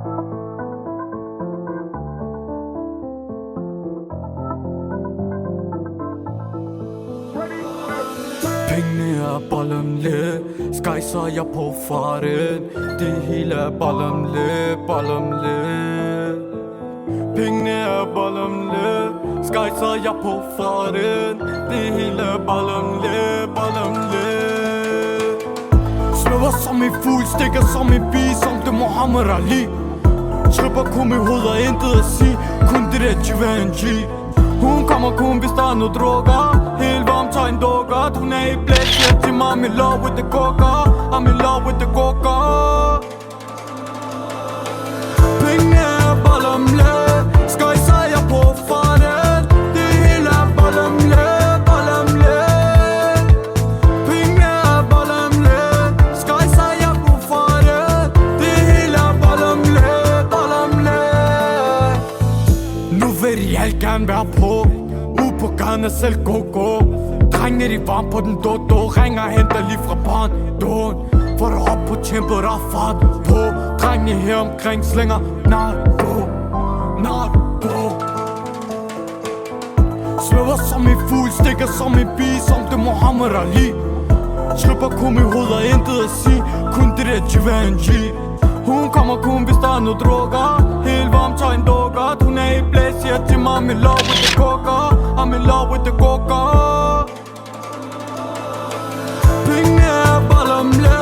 Pengene er bollemle, skejser jeg på farten. Det hele er bollemle. Pengene er bollemle, skejser jeg på farten. Det hele er bollemle. Svæver som en fugl, stikker som en bi, som det Muhammad Ali. Tripper kun i hovedet og intet at sige, kun det der Givenchy. Hun kommer kun hvis der er noget drukker. Helt varm tegn dukker. Hun er i blæk, siger til mig I'm in love with the coca. I'm in love with the coca. Pengene er bollemle, skejser jeg på farten. Det hele er bollemle. Pengene er bollemle, skejser jeg på farten. Det hele er bollemle. Nu vil de alt gerne være på. På gaden er selv go-go. Drengene de varm på den do. Ringer og henter lige fra barndåen. Får du op på tempo, der er fart på. Drengene her omkring slænger narko. Svæver som en fugl, stikker som en bi, som det Muhammad Ali. Tripper kun i hovedet og intet at sige, kun det der Givenchy. Hun kommer kun hvis der er noget drukker. Helt varm tegn dukker. Hun er i blæs, siger til mig I'm in love with the coca. I'm in love with the coca. Pengene er bollemle,